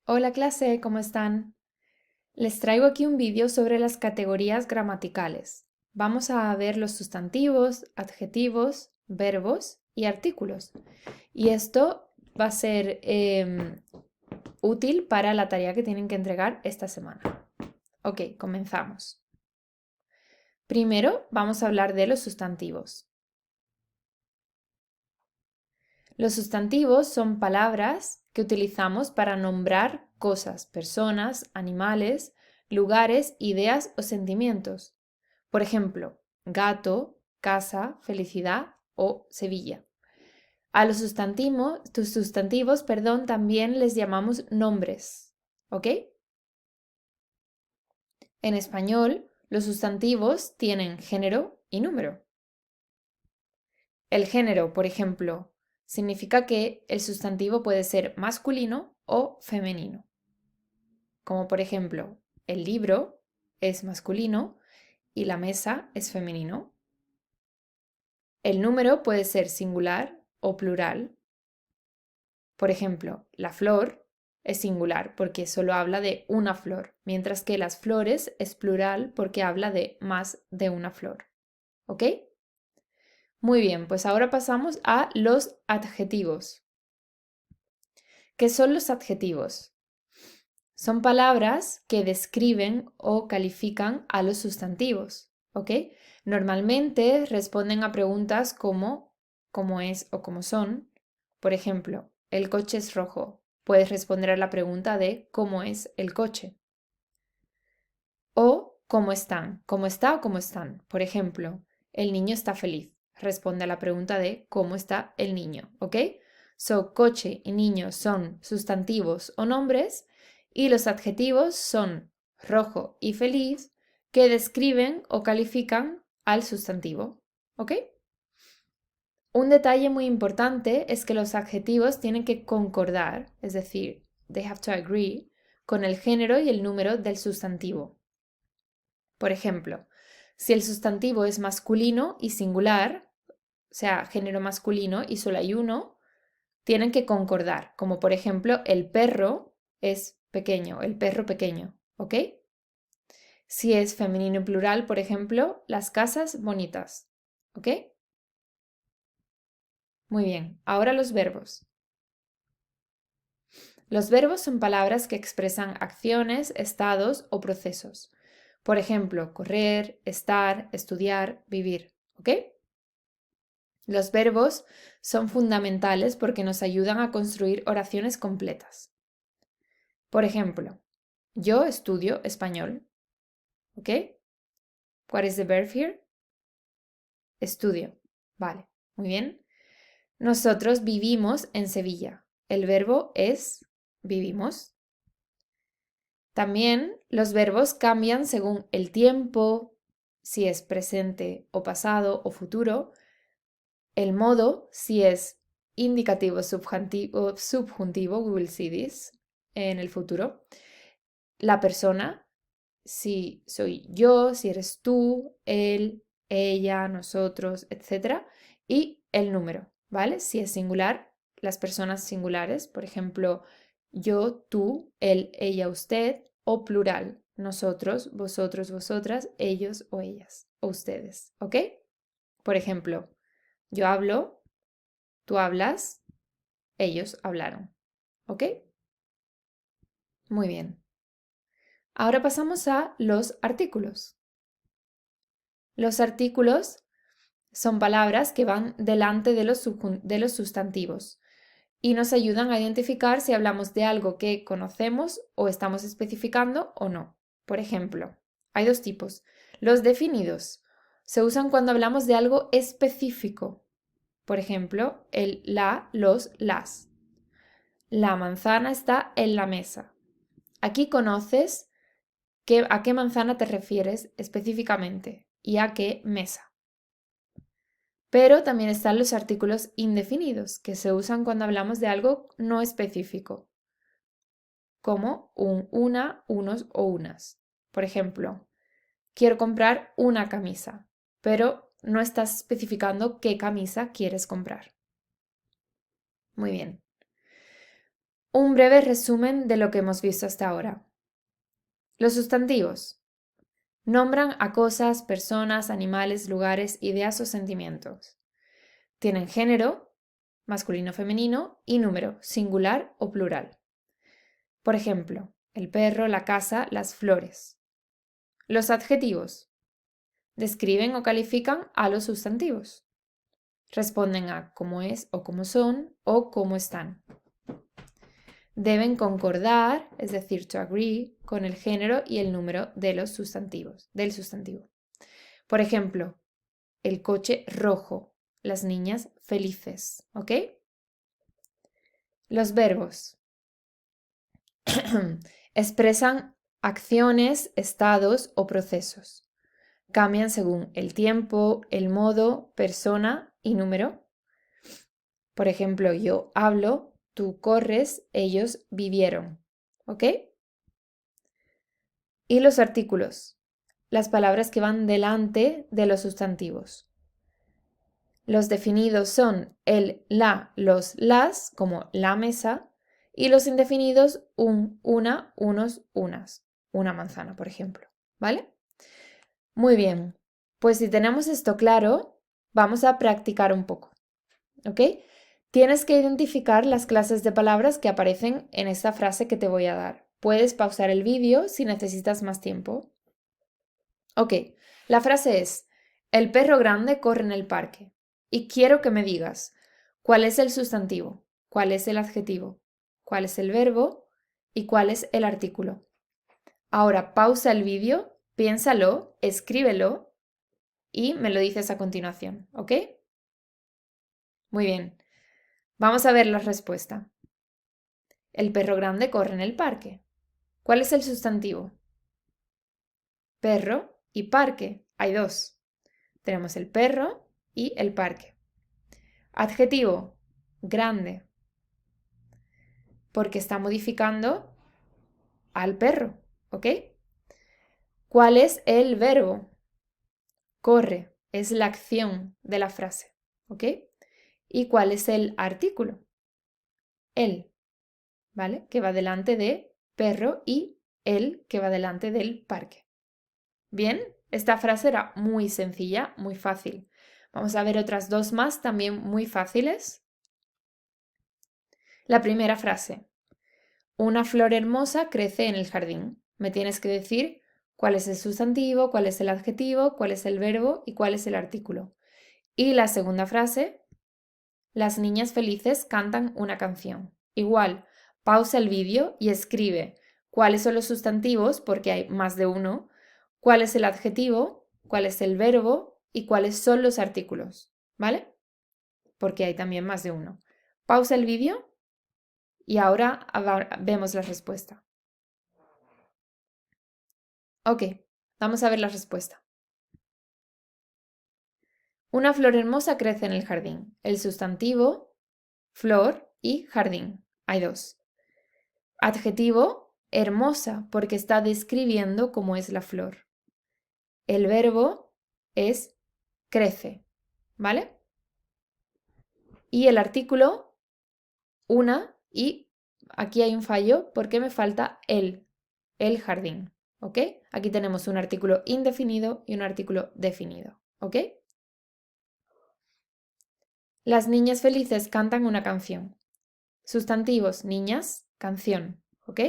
Hola clase, ¿cómo están? Les traigo aquí un vídeo sobre las categorías gramaticales. Vamos a ver los sustantivos, adjetivos, verbos y artículos. Y esto va a ser útil para la tarea que tienen que entregar esta semana. Ok, comenzamos. Primero vamos a hablar de los sustantivos. Los sustantivos son palabras que utilizamos para nombrar cosas, personas, animales, lugares, ideas o sentimientos. Por ejemplo, gato, casa, felicidad o Sevilla. A los sustantivos, también les llamamos nombres. ¿Ok? En español, los sustantivos tienen género y número. El género, por ejemplo, significa que el sustantivo puede ser masculino o femenino. Como por ejemplo, el libro es masculino y la mesa es femenino. El número puede ser singular o plural. Por ejemplo, la flor es singular porque solo habla de una flor, mientras que las flores es plural porque habla de más de una flor. ¿Ok? Muy bien, pues ahora pasamos a los adjetivos. ¿Qué son los adjetivos? Son palabras que describen o califican a los sustantivos, ¿ok? Normalmente responden a preguntas como cómo es o cómo son. Por ejemplo, el coche es rojo. Puedes responder a la pregunta de cómo es el coche. O cómo están, cómo está o cómo están. Por ejemplo, el niño está feliz. Responde a la pregunta de cómo está el niño, ¿ok? So, coche y niño son sustantivos o nombres y los adjetivos son rojo y feliz que describen o califican al sustantivo, ¿ok? Un detalle muy importante es que los adjetivos tienen que concordar, es decir, they have to agree, con el género y el número del sustantivo. Por ejemplo, si el sustantivo es masculino y singular, o sea, género masculino y solo hay uno, tienen que concordar, como por ejemplo el perro es pequeño, el perro pequeño, ¿ok? Si es femenino y plural, por ejemplo, las casas bonitas, ¿ok? Muy bien, ahora los verbos. Los verbos son palabras que expresan acciones, estados o procesos. Por ejemplo, correr, estar, estudiar, vivir, ¿ok? Los verbos son fundamentales porque nos ayudan a construir oraciones completas. Por ejemplo, yo estudio español. ¿Ok? What is the verb here? Estudio. Vale, muy bien. Nosotros vivimos en Sevilla. El verbo es vivimos. También los verbos cambian según el tiempo, si es presente o pasado o futuro, el modo, si es indicativo, subjuntivo, we will see this en el futuro, la persona, si soy yo, si eres tú, él, ella, nosotros, etc. Y el número, ¿vale? Si es singular, las personas singulares, por ejemplo, yo, tú, él, ella, usted, o plural, nosotros, vosotros, vosotras, ellos o ellas, o ustedes, ¿ok? Por ejemplo, yo hablo, tú hablas, ellos hablaron, ¿ok? Muy bien. Ahora pasamos a los artículos. Los artículos son palabras que van delante de los sustantivos y nos ayudan a identificar si hablamos de algo que conocemos o estamos especificando o no. Por ejemplo, hay dos tipos. Los definidos se usan cuando hablamos de algo específico. Por ejemplo, el la, los, las. La manzana está en la mesa. Aquí conoces a qué manzana te refieres específicamente y a qué mesa. Pero también están los artículos indefinidos, que se usan cuando hablamos de algo no específico, como un, una, unos o unas. Por ejemplo, quiero comprar una camisa, pero no estás especificando qué camisa quieres comprar. Muy bien. Un breve resumen de lo que hemos visto hasta ahora. Los sustantivos nombran a cosas, personas, animales, lugares, ideas o sentimientos. Tienen género, masculino o femenino, y número, singular o plural. Por ejemplo, el perro, la casa, las flores. Los adjetivos describen o califican a los sustantivos. Responden a cómo es o cómo son o cómo están. Deben concordar, es decir, to agree, con el género y el número de los sustantivos, del sustantivo. Por ejemplo, el coche rojo, las niñas felices, ¿ok? Los verbos expresan acciones, estados o procesos. Cambian según el tiempo, el modo, persona y número. Por ejemplo, yo hablo, tú corres, ellos vivieron. ¿Ok? Y los artículos, las palabras que van delante de los sustantivos. Los definidos son el, la, los, las, como la mesa, y los indefinidos un, una, unos, unas. Una manzana, por ejemplo. ¿Vale? Muy bien. Pues si tenemos esto claro, vamos a practicar un poco. ¿Ok? Tienes que identificar las clases de palabras que aparecen en esta frase que te voy a dar. Puedes pausar el vídeo si necesitas más tiempo. Ok, la frase es, el perro grande corre en el parque. Y quiero que me digas, ¿cuál es el sustantivo? ¿Cuál es el adjetivo? ¿Cuál es el verbo? ¿Y cuál es el artículo? Ahora pausa el vídeo, piénsalo, escríbelo y me lo dices a continuación, ¿ok? Muy bien. Vamos a ver la respuesta. El perro grande corre en el parque. ¿Cuál es el sustantivo? Perro y parque. Hay dos. Tenemos el perro y el parque. Adjetivo, grande, porque está modificando al perro, ¿ok? ¿Cuál es el verbo? Corre, es la acción de la frase, ¿ok? ¿Y cuál es el artículo? El, ¿vale? Que va delante de perro y el que va delante del parque. Bien, esta frase era muy sencilla, muy fácil. Vamos a ver otras dos más también muy fáciles. La primera frase. Una flor hermosa crece en el jardín. Me tienes que decir cuál es el sustantivo, cuál es el adjetivo, cuál es el verbo y cuál es el artículo. Y la segunda frase. Las niñas felices cantan una canción. Igual, pausa el vídeo y escribe cuáles son los sustantivos, porque hay más de uno, cuál es el adjetivo, cuál es el verbo y cuáles son los artículos, ¿vale? Porque hay también más de uno. Pausa el vídeo y ahora vemos la respuesta. Ok, vamos a ver la respuesta. Una flor hermosa crece en el jardín. El sustantivo, flor y jardín. Hay dos. Adjetivo, hermosa, porque está describiendo cómo es la flor. El verbo es crece, ¿vale? Y el artículo, una, y aquí hay un fallo porque me falta el jardín, ¿ok? Aquí tenemos un artículo indefinido y un artículo definido, ¿ok? Las niñas felices cantan una canción. Sustantivos, niñas, canción, ¿ok?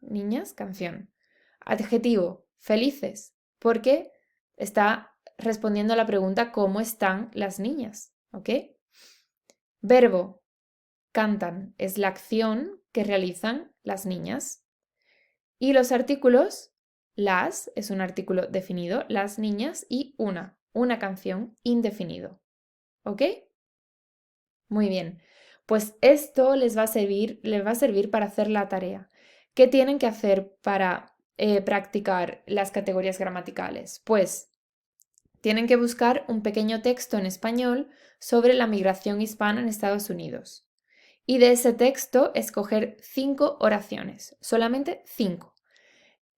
Niñas, canción. Adjetivo, felices, porque está respondiendo a la pregunta ¿cómo están las niñas? ¿Ok? Verbo, cantan, es la acción que realizan las niñas. Y los artículos, las, es un artículo definido, las niñas, y una canción indefinido. ¿Ok? Muy bien. Pues esto les va a servir para hacer la tarea. ¿Qué tienen que hacer para practicar las categorías gramaticales? Pues tienen que buscar un pequeño texto en español sobre la migración hispana en Estados Unidos. Y de ese texto escoger 5 oraciones, solamente 5,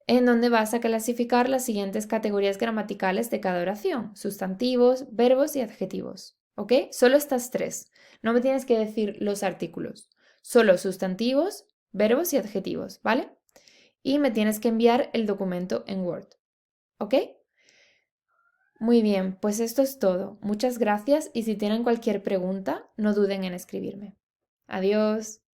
en donde vas a clasificar las siguientes categorías gramaticales de cada oración: sustantivos, verbos y adjetivos. ¿Ok? Solo estas 3. No me tienes que decir los artículos. Solo sustantivos, verbos y adjetivos, ¿vale? Y me tienes que enviar el documento en Word, ¿ok? Muy bien, pues esto es todo. Muchas gracias y si tienen cualquier pregunta, no duden en escribirme. Adiós.